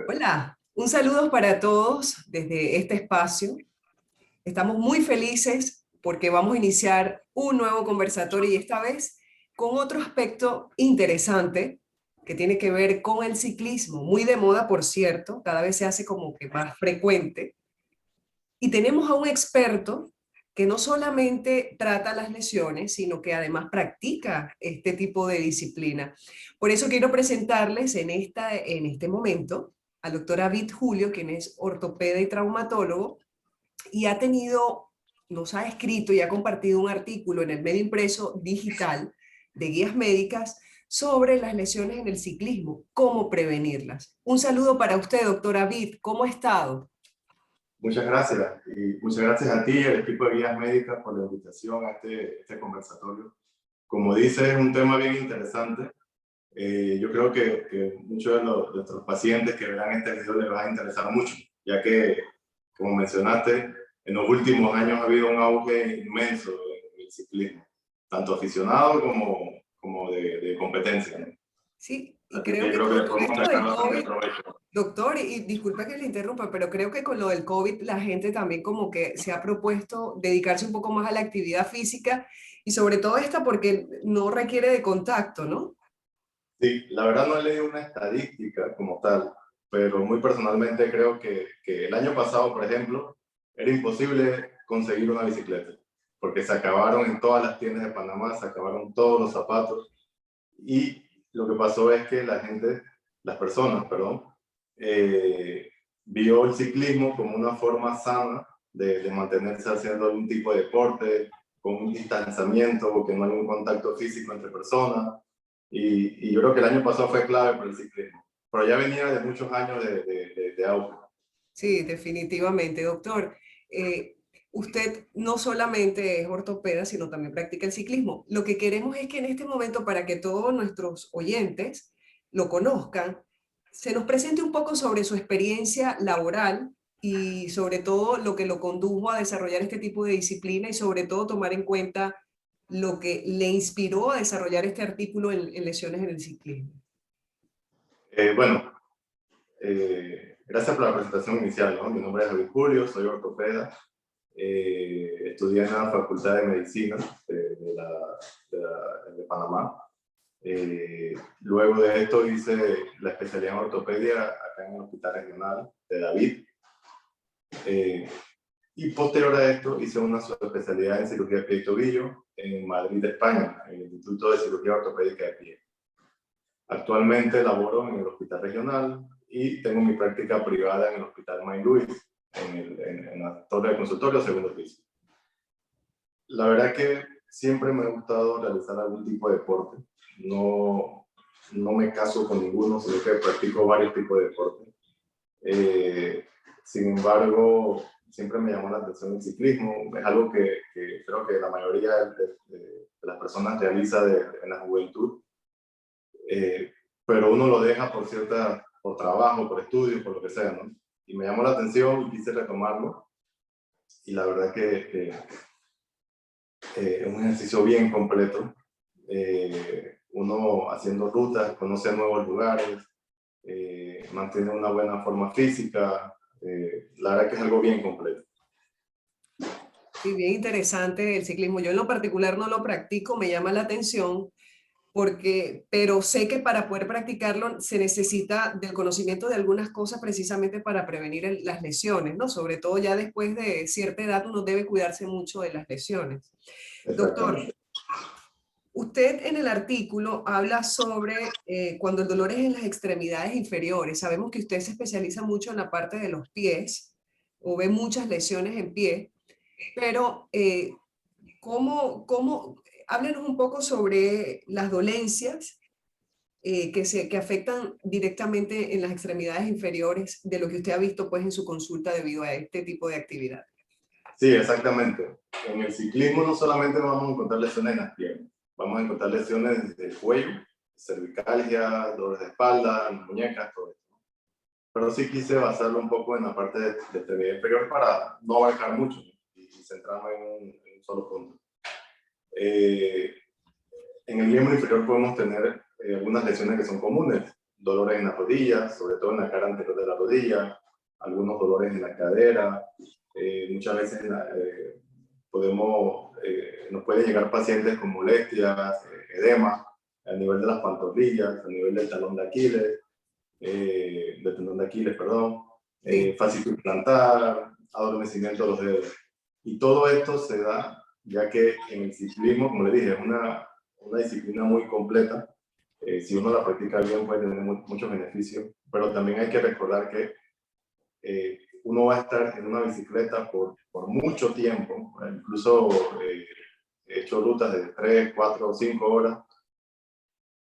Hola, un saludo para todos desde este espacio. Estamos muy felices porque vamos a iniciar un nuevo conversatorio y esta vez con otro aspecto interesante que tiene que ver con el ciclismo, muy de moda, por cierto, cada vez se hace como que más frecuente. Y tenemos a un experto que no solamente trata las lesiones, sino que además practica este tipo de disciplina. Por eso quiero presentarles en este momento al doctor David Julio, quien es ortopeda y traumatólogo, y nos ha escrito y ha compartido un artículo en el medio impreso digital de guías médicas sobre las lesiones en el ciclismo, cómo prevenirlas. Un saludo para usted, doctor David, ¿cómo ha estado? Muchas gracias y muchas gracias a ti y al equipo de guías médicas por la invitación a este conversatorio. Como dices, es un tema bien interesante. Yo creo que muchos de nuestros pacientes que verán este video les va a interesar mucho, ya que, como mencionaste, en los últimos años ha habido un auge inmenso en el ciclismo, tanto aficionado como de competencia, ¿no? Sí, y Así creo que que creo que con le podemos esto sacar del bastante COVID, provecho. doctor, y disculpa que le interrumpa, pero creo que con lo del COVID la gente también como que se ha propuesto dedicarse un poco más a la actividad física y sobre todo esta porque no requiere de contacto, ¿no? Sí, la verdad no he leído una estadística como tal, pero muy personalmente creo que el año pasado, por ejemplo, era imposible conseguir una bicicleta, porque se acabaron en todas las tiendas de Panamá, se acabaron todos los zapatos, y lo que pasó es que las personas, perdón, eh, vio el ciclismo como una forma sana de mantenerse haciendo algún tipo de deporte, con un distanciamiento, que no hay un contacto físico entre personas. Y yo creo que el año pasado fue clave para el ciclismo, pero ya venía de muchos años de auge. Sí, definitivamente, doctor. Eh, Usted no solamente es ortopeda, sino también practica el ciclismo. Lo que queremos es que en este momento, para que todos nuestros oyentes lo conozcan, se nos presente un poco sobre su experiencia laboral y sobre todo lo que lo condujo a desarrollar este tipo de disciplina y sobre todo tomar en cuenta lo que le inspiró a desarrollar este artículo en lesiones en el ciclismo. Bueno, gracias por la presentación inicial, ¿no? Mi nombre es David Julio, soy ortopeda. Estudié en la Facultad de Medicina de Panamá. Luego de esto hice la especialidad en ortopedia acá en el Hospital Regional de David. Y posterior a esto hice una subespecialidad en cirugía de pie y tobillo en Madrid, España, en el Instituto de Cirugía Ortopédica de Pie. Actualmente laboro en el Hospital Regional y tengo mi práctica privada en el Hospital May Luis, en la torre de consultorio segundo piso. La verdad que siempre me ha gustado realizar algún tipo de deporte. No me caso con ninguno, sino que practico varios tipos de deporte. Sin embargo, siempre me llamó la atención el ciclismo. Es algo que creo que la mayoría de las personas realiza en la juventud. Pero uno lo deja por trabajo, por estudio, por lo que sea, ¿no? Y me llamó la atención y quise retomarlo. Y la verdad que es un ejercicio bien completo. Uno haciendo rutas, conoce nuevos lugares, mantiene una buena forma física. La verdad que es algo bien completo. Sí, bien interesante el ciclismo. Yo en lo particular no lo practico, me llama la atención pero sé que para poder practicarlo se necesita del conocimiento de algunas cosas precisamente para prevenir las lesiones, ¿no? Sobre todo ya después de cierta edad uno debe cuidarse mucho de las lesiones. Doctor, Exactamente. usted en el artículo habla sobre cuando el dolor es en las extremidades inferiores. Sabemos que usted se especializa mucho en la parte de los pies o ve muchas lesiones en pie, pero háblenos un poco sobre las dolencias que afectan directamente en las extremidades inferiores de lo que usted ha visto pues en su consulta debido a este tipo de actividad. Sí, exactamente. En el ciclismo no solamente vamos a encontrar lesiones en las piernas, vamos a encontrar lesiones del cuello, cervicalgia, dolores de espalda, muñecas, todo esto. Pero sí quise basarlo un poco en la parte de extremidad inferior para no abarcar mucho y centrarme en un solo punto. En el miembro inferior podemos tener algunas lesiones que son comunes, dolores en las rodillas, sobre todo en la cara anterior de la rodilla, algunos dolores en la cadera, muchas veces nos pueden llegar pacientes con molestias, edema, a nivel de las pantorrillas, a nivel del talón de Aquiles, del tendón de Aquiles, perdón, Sí. fascitis plantar, adormecimiento de los dedos. Y todo esto se da ya que en el ciclismo, como le dije, es una disciplina muy completa. Si uno la practica bien puede tener muchos beneficios, pero también hay que recordar que uno va a estar en una bicicleta por mucho tiempo, incluso he hecho rutas de 3, 4 o 5 horas,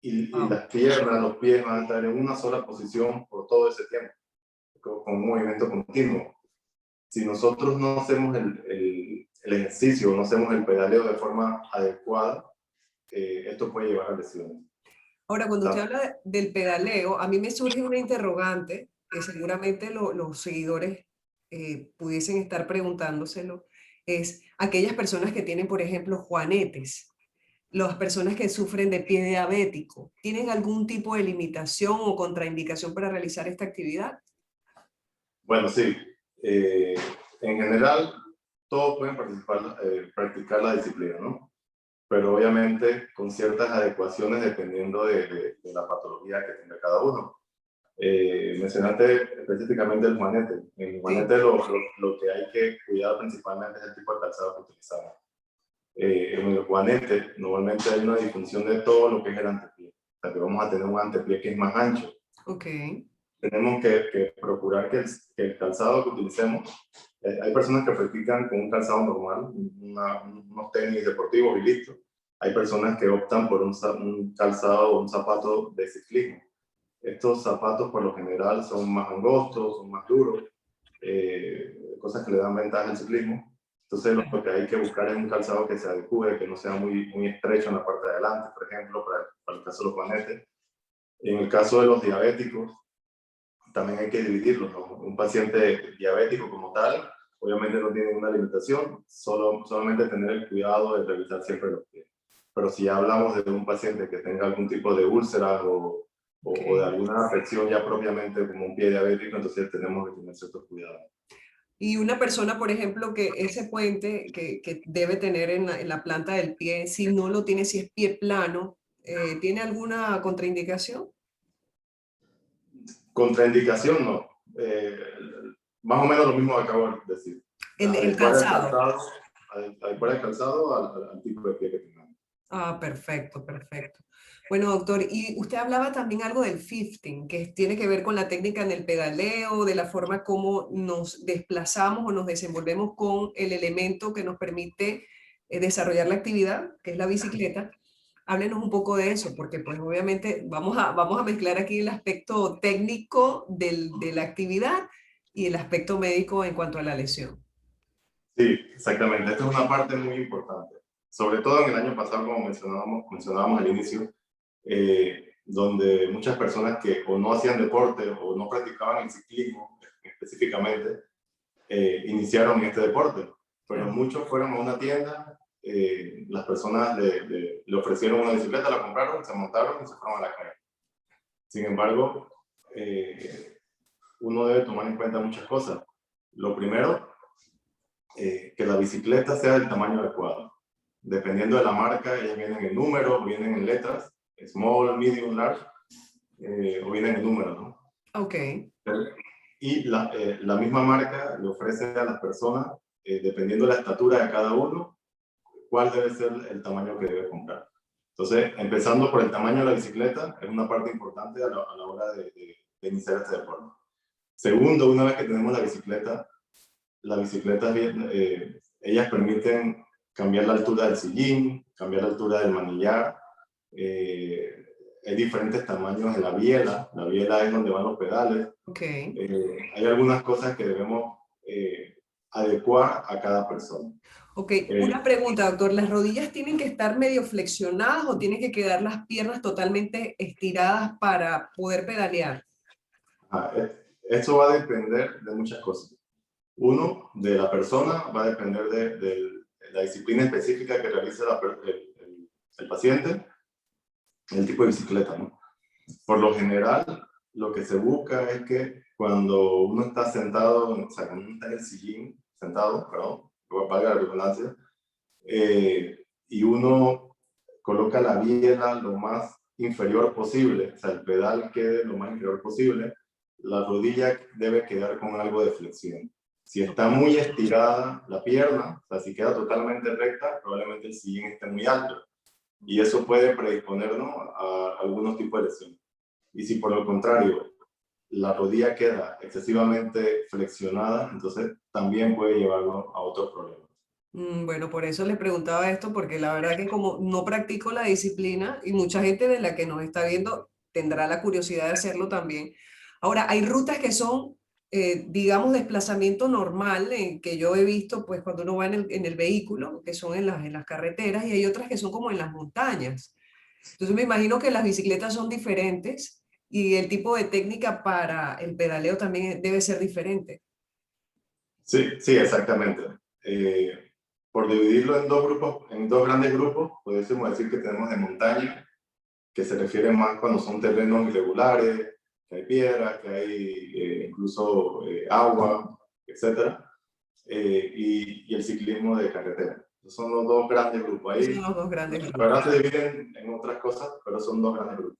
y las piernas, los pies van a estar en una sola posición por todo ese tiempo, con un movimiento continuo. Si nosotros no hacemos el ejercicio, no hacemos el pedaleo de forma adecuada, esto puede llevar a lesiones. Ahora, cuando usted habla del pedaleo, a mí me surge una interrogante que seguramente los seguidores pudiesen estar preguntándoselo, es aquellas personas que tienen, por ejemplo, juanetes, las personas que sufren de pie diabético, ¿tienen algún tipo de limitación o contraindicación para realizar esta actividad? Bueno, sí. En general, todos pueden practicar la disciplina, ¿no? Pero obviamente con ciertas adecuaciones dependiendo de la patología que tenga cada uno. Mencionaste específicamente el juanete. En el juanete Sí. lo que hay que cuidar principalmente es el tipo de calzado que utilizamos. En el juanete normalmente hay una disfunción de todo lo que es el antepié. O sea, que vamos a tener un antepié que es más ancho. Ok. Tenemos que procurar que el calzado que utilicemos, hay personas que practican con un calzado normal, unos tenis deportivos y listo. Hay personas que optan por un calzado o un zapato de ciclismo. Estos zapatos por lo general son más angostos, son más duros, cosas que le dan ventaja al ciclismo. Entonces lo que hay que buscar es un calzado que se adecue, que no sea muy estrecho en la parte de adelante, por ejemplo, para el caso de los juanetes. En el caso de los diabéticos, también hay que dividirlos, ¿no? Un paciente diabético como tal, obviamente no tiene una limitación, solamente tener el cuidado de revisar siempre los pies. Pero si ya hablamos de un paciente que tenga algún tipo de úlcera o de alguna afección ya propiamente como un pie diabético, entonces tenemos que tener ciertos cuidados. Y una persona, por ejemplo, que ese puente que debe tener en la planta del pie, si no lo tiene, si es pie plano, ¿tiene alguna contraindicación? Contraindicación no. Más o menos lo mismo que acabo de decir. El Adecuar calzado. el calzado al tipo de pie que tengamos. Ah, perfecto, perfecto. Bueno, doctor, y usted hablaba también algo del lifting, que tiene que ver con la técnica en el pedaleo, de la forma como nos desplazamos o nos desenvolvemos con el elemento que nos permite desarrollar la actividad, que es la bicicleta. Háblenos un poco de eso, porque pues obviamente vamos a mezclar aquí el aspecto técnico de la actividad y el aspecto médico en cuanto a la lesión. Sí, exactamente. Esta es una parte muy importante. Sobre todo en el año pasado, como mencionábamos al inicio, donde muchas personas que o no hacían deporte o no practicaban el ciclismo específicamente, iniciaron este deporte. Pero Claro. muchos fueron a una tienda, las personas le ofrecieron una bicicleta, la compraron, se montaron y se fueron a la calle. Sin embargo, uno debe tomar en cuenta muchas cosas. Lo primero, que la bicicleta sea del tamaño adecuado. Dependiendo de la marca, ellas vienen en números, vienen en letras, small, medium, large, o vienen en números, ¿no? Ok. Y la misma marca le ofrece a las personas, dependiendo de la estatura de cada uno, cuál debe ser el tamaño que debe comprar. Entonces, empezando por el tamaño de la bicicleta, es una parte importante a la hora de iniciar este deporte. Segundo, una vez que tenemos la bicicleta, ellas permiten cambiar la altura del sillín, cambiar la altura del manillar. Hay diferentes tamaños en la biela. La biela es donde van los pedales. Ok. Hay algunas cosas que debemos adecuar a cada persona. Ok, una pregunta, doctor. ¿Las rodillas tienen que estar medio flexionadas o tienen que quedar las piernas totalmente estiradas para poder pedalear? Eso va a depender de muchas cosas. Uno, de la persona, va a depender de la disciplina específica que realice el paciente, el tipo de bicicleta, ¿no? Por lo general, lo que se busca es que cuando uno está sentado, o sea, cuando uno está en el sillín, sentado, perdón, valga la redundancia, y uno coloca la biela lo más inferior posible, o sea, el pedal quede lo más inferior posible, la rodilla debe quedar con algo de flexión. Si está muy estirada la pierna, o sea, si queda totalmente recta, probablemente el sillín esté muy alto. Y eso puede predisponernos a algunos tipos de lesiones. Y si por el contrario la rodilla queda excesivamente flexionada, entonces también puede llevarnos a otros problemas. Bueno, por eso les preguntaba esto, porque la verdad que como no practico la disciplina y mucha gente de la que nos está viendo tendrá la curiosidad de hacerlo también. Ahora, hay rutas que son, digamos, desplazamiento normal, que yo he visto pues cuando uno va en el vehículo, que son en las carreteras, y hay otras que son como en las montañas. Entonces me imagino que las bicicletas son diferentes y el tipo de técnica para el pedaleo también debe ser diferente. Sí, sí, exactamente. Por dividirlo en dos grupos, en dos grandes grupos, podríamos decir que tenemos de montaña, que se refiere más cuando son terrenos irregulares, que hay piedras, que hay incluso agua, etcétera, y el ciclismo de carretera. Esos son los dos grandes grupos. Esos son Ahí, los dos grandes la grupos. verdad, se dividen en otras cosas, pero son dos grandes grupos.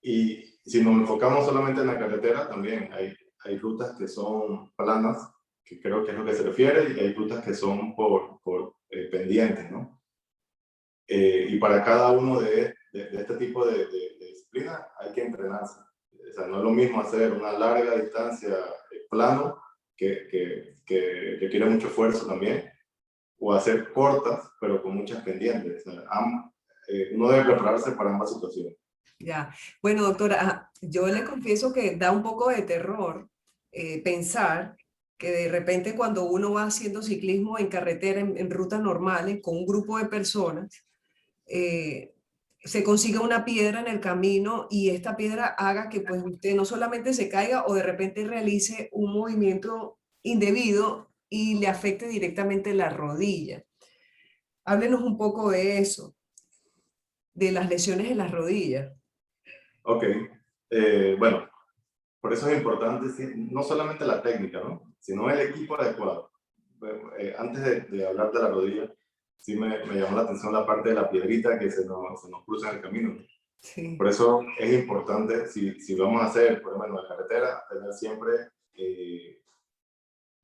Y si nos enfocamos solamente en la carretera, también hay rutas que son planas, que creo que es lo que se refiere, y hay rutas que son por pendientes, ¿no? Y para cada uno de este tipo de disciplina hay que entrenarse. O sea, no es lo mismo hacer una larga distancia plano, que requiere mucho esfuerzo también, o hacer cortas, pero con muchas pendientes. O sea, uno debe prepararse para ambas situaciones. Ya. Bueno, doctora, yo le confieso que da un poco de terror pensar que de repente cuando uno va haciendo ciclismo en carretera, en rutas normales, con un grupo de personas, eh, se consiga una piedra en el camino y esta piedra haga que pues usted no solamente se caiga o de repente realice un movimiento indebido y le afecte directamente la rodilla. Háblenos un poco de eso, de las lesiones en las rodillas. Ok, bueno, por eso es importante sí, no solamente la técnica, ¿no? Sino el equipo adecuado. Bueno, antes de hablar de la rodilla, sí me llamó la atención la parte de la piedrita que se nos cruza en el camino. Sí. Por eso es importante, si vamos a hacer, por ejemplo, en la carretera, tener siempre eh,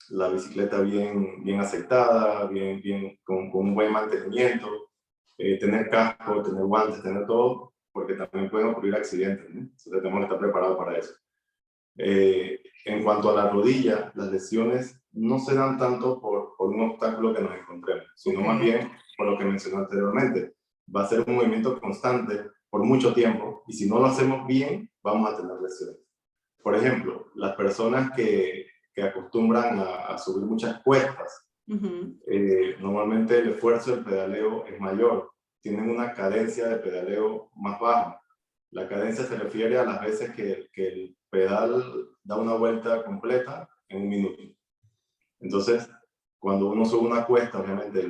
la bicicleta bien aceitada, con un buen mantenimiento, tener casco, tener guantes, tener todo, porque también pueden ocurrir accidentes, ¿no? Entonces tenemos que estar preparados para eso. En cuanto a la rodilla, las lesiones no se dan tanto por un obstáculo que nos encontremos, sino más Ok. bien por lo que mencioné anteriormente. Va a ser un movimiento constante por mucho tiempo y si no lo hacemos bien, vamos a tener lesiones. Por ejemplo, las personas que acostumbran a subir muchas cuestas, Ujú. normalmente el esfuerzo del pedaleo es mayor, tienen una cadencia de pedaleo más baja. La cadencia se refiere a las veces que el pedal da una vuelta completa en un minuto. Entonces, cuando uno sube una cuesta, obviamente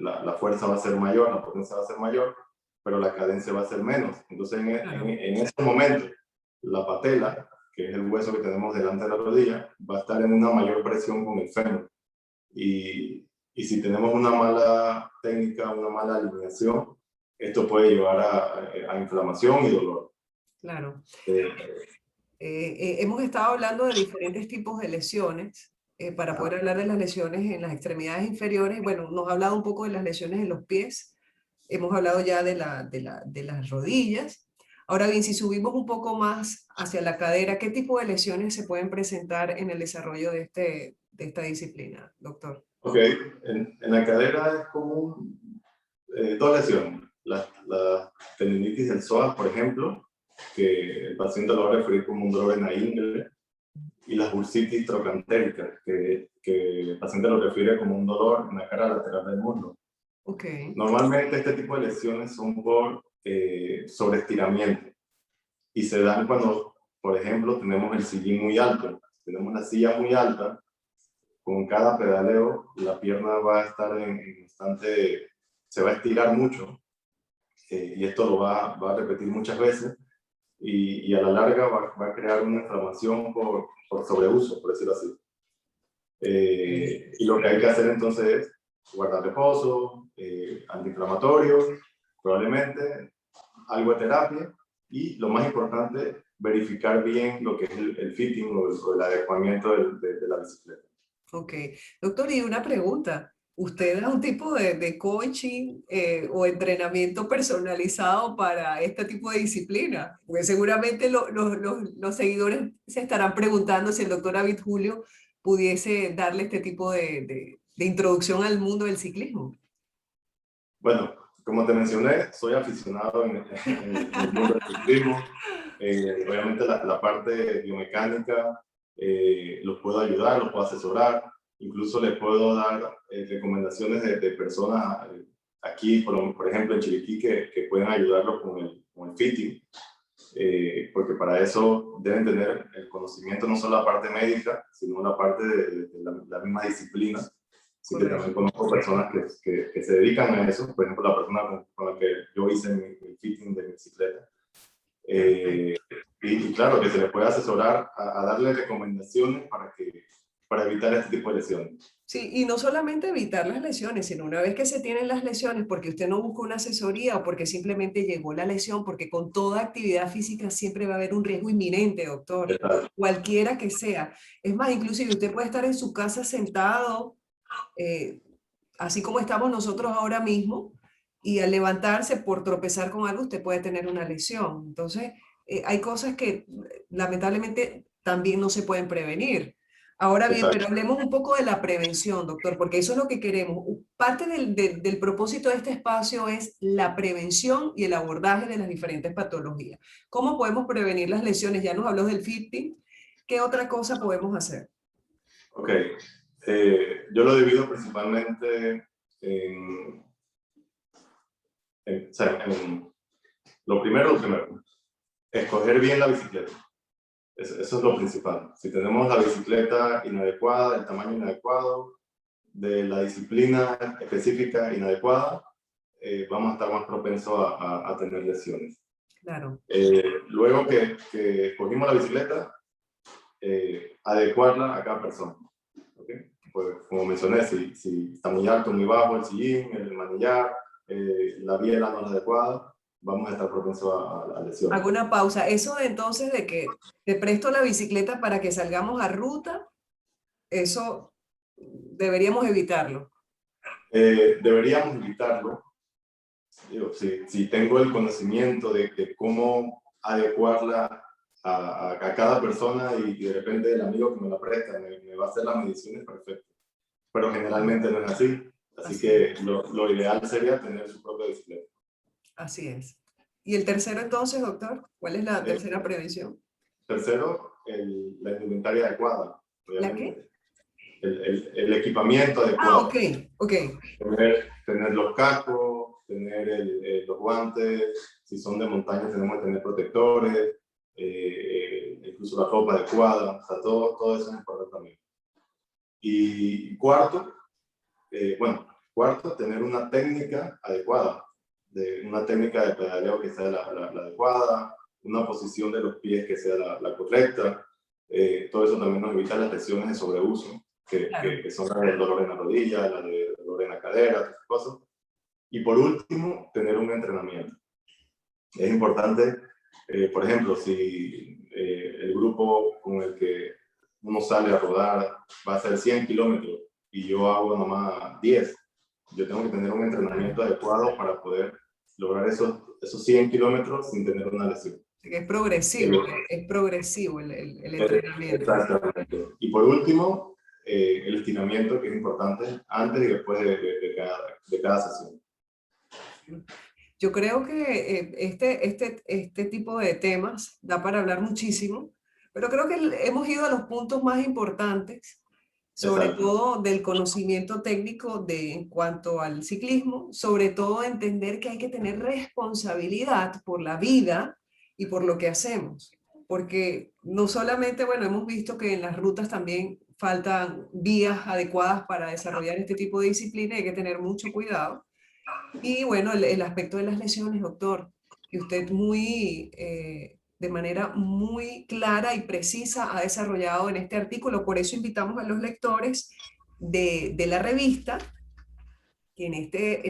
la fuerza va a ser mayor, la potencia va a ser mayor, pero la cadencia va a ser menos. Entonces, Claro. en ese momento, la patela, que es el hueso que tenemos delante de la rodilla, va a estar en una mayor presión con el fémur. Y si tenemos una mala técnica, una mala alineación, esto puede llevar a inflamación y dolor. Claro. Eh, Hemos estado hablando de diferentes tipos de lesiones para poder hablar de las lesiones en las extremidades inferiores. Bueno, nos ha hablado un poco de las lesiones en los pies, hemos hablado ya de las rodillas. Ahora bien, si subimos un poco más hacia la cadera, ¿qué tipo de lesiones se pueden presentar en el desarrollo de esta disciplina, doctor? ok, en la cadera es común dos lesiones. La tendinitis del psoas, por ejemplo, que el paciente lo va a referir como un dolor en la ingle, y la bursitis trocantérica, que el paciente lo refiere como un dolor en la cara lateral del muslo. Ok. Normalmente este tipo de lesiones son por sobreestiramiento y se dan cuando, por ejemplo, tenemos el sillín muy alto, tenemos la silla muy alta, con cada pedaleo la pierna va a estar en constante, se va a estirar mucho y esto lo va a repetir muchas veces y a la larga va a crear una inflamación por sobreuso, por decirlo así. Y lo que hay que hacer entonces es guardar reposo, antiinflamatorios, probablemente algo de terapia, y lo más importante, verificar bien lo que es el fitting o el adecuamiento de la bicicleta. Ok. Doctor, y una pregunta. ¿Usted da un tipo de coaching o entrenamiento personalizado para este tipo de disciplina? Porque seguramente los seguidores se estarán preguntando si el doctor David Julio pudiese darle este tipo de introducción al mundo del ciclismo. Bueno, como te mencioné, soy aficionado en el mundo del ciclismo. Obviamente la parte biomecánica los puedo ayudar, los puedo asesorar, incluso les puedo dar recomendaciones de personas aquí, por ejemplo en Chiriquí, que pueden ayudarlos con el fitting, porque para eso deben tener el conocimiento, no solo la parte médica, sino la parte de la misma disciplina. Así que también conozco personas que se dedican a eso, por ejemplo, la persona con la que yo hice mi fitting de mi bicicleta. Y claro, que se le puede asesorar a darle recomendaciones para evitar este tipo de lesiones. Sí, y no solamente evitar las lesiones, sino una vez que se tienen las lesiones, porque usted no busca una asesoría o porque simplemente llegó la lesión, porque con toda actividad física siempre va a haber un riesgo inminente, doctor, Exacto. cualquiera que sea. Es más, inclusive usted puede estar en su casa sentado, eh, así como estamos nosotros ahora mismo, y al levantarse por tropezar con algo, usted puede tener una lesión. Entonces, hay cosas que lamentablemente también no se pueden prevenir. Ahora bien, Exacto. pero hablemos un poco de la prevención, doctor, porque eso es lo que queremos. Parte del propósito de este espacio es la prevención y el abordaje de las diferentes patologías. ¿Cómo podemos prevenir las lesiones? Ya nos habló del fitting. ¿Qué otra cosa podemos hacer? Ok. Yo lo divido principalmente en, o sea, en lo primero, escoger bien la bicicleta. Eso es lo principal. Si tenemos la bicicleta inadecuada, el tamaño inadecuado, de la disciplina específica inadecuada, vamos a estar más propensos a tener lesiones. Claro. Luego que escogimos la bicicleta, adecuarla a cada persona. ¿Okay? Pues, como mencioné, si está muy alto, muy bajo el sillín, el manillar, la biela no es adecuada, vamos a estar propensos a lesiones. Hago una pausa. Eso de entonces de que te presto la bicicleta para que salgamos a ruta, eso deberíamos evitarlo. Deberíamos evitarlo. Digo, si tengo el conocimiento de cómo adecuarla a cada persona y de repente el amigo que me la presta me va a hacer las mediciones, perfecto. Pero generalmente no es así. Así que lo ideal sería tener su propia bicicleta. Así es. ¿Y el tercero entonces, doctor? ¿Cuál es la Eh, tercera prevención? Tercero, la indumentaria adecuada, ¿La qué? obviamente. El equipamiento Ah, adecuado. ok, ok. Tener los cascos, tener los guantes, si son de montaña tenemos que tener protectores, incluso la ropa adecuada, o sea, todo eso es importante también. Y cuarto, tener una técnica adecuada, una técnica de pedaleo que sea la adecuada, una posición de los pies que sea la correcta. Todo eso también nos evita las lesiones de sobreuso, Claro. que son las del dolor en la rodilla, las de dolor en la cadera, todas esas cosas. Y por último, tener un entrenamiento. Es importante, por ejemplo, si el grupo con el que uno sale a rodar va a ser 100 kilómetros y yo hago nomás 10, yo tengo que tener un entrenamiento adecuado para poder lograr esos 100 kilómetros sin tener una lesión. Es progresivo el entrenamiento. Exactamente. Y por último, el estiramiento, que es importante antes y después de cada sesión. Yo creo que este tipo de temas da para hablar muchísimo, pero creo que hemos ido a los puntos más importantes, sobre Exacto. todo del conocimiento técnico en cuanto al ciclismo, sobre todo entender que hay que tener responsabilidad por la vida y por lo que hacemos, porque no solamente, bueno, hemos visto que en las rutas también faltan vías adecuadas para desarrollar este tipo de disciplina, hay que tener mucho cuidado. Y bueno, el aspecto de las lesiones, doctor, que usted muy de manera muy clara y precisa ha desarrollado en este artículo. Por eso invitamos a los lectores de la revista que en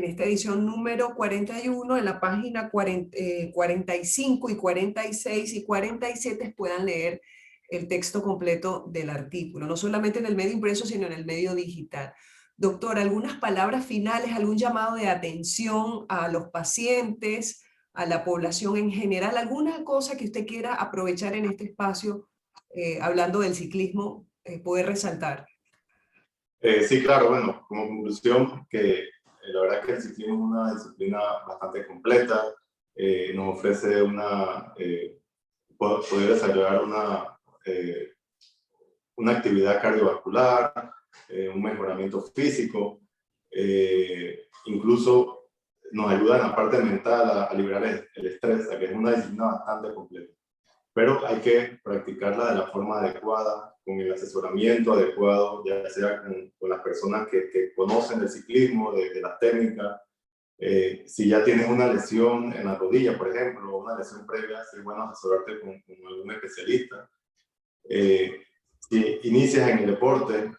esta edición número 41, en la página 45 y 46 y 47 puedan leer el texto completo del artículo, no solamente en el medio impreso, sino en el medio digital. Doctor, ¿algunas palabras finales, algún llamado de atención a los pacientes, a la población en general, alguna cosa que usted quiera aprovechar en este espacio, hablando del ciclismo, poder resaltar? Sí, claro, bueno, como conclusión, que la verdad que el ciclismo es una disciplina bastante completa, nos ofrece poder desarrollar una actividad cardiovascular, un mejoramiento físico, incluso nos ayuda en la parte mental a liberar el estrés, que es una disciplina bastante completa. Pero hay que practicarla de la forma adecuada, con el asesoramiento adecuado, ya sea con las personas que conocen el ciclismo, de las técnicas. Si ya tienes una lesión en la rodilla, por ejemplo, o una lesión previa, es bueno asesorarte con algún especialista. Si inicias en el deporte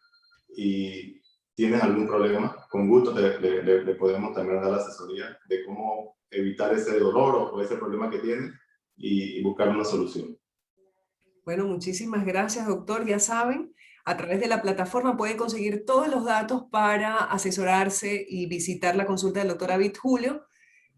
y tienes algún problema, con gusto le podemos también dar la asesoría de cómo evitar ese dolor o ese problema que tienes y buscar una solución. Bueno, muchísimas gracias, doctor. Ya saben, a través de la plataforma pueden conseguir todos los datos para asesorarse y visitar la consulta del doctor David Julio.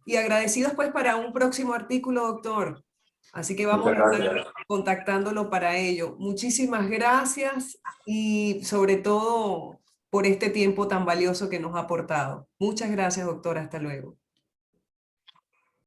Y agradecidos pues para un próximo artículo, doctor. Así que vamos Muchas a estar gracias. contactándolo para ello. Muchísimas gracias y sobre todo por este tiempo tan valioso que nos ha aportado. Muchas gracias, doctor. Hasta luego.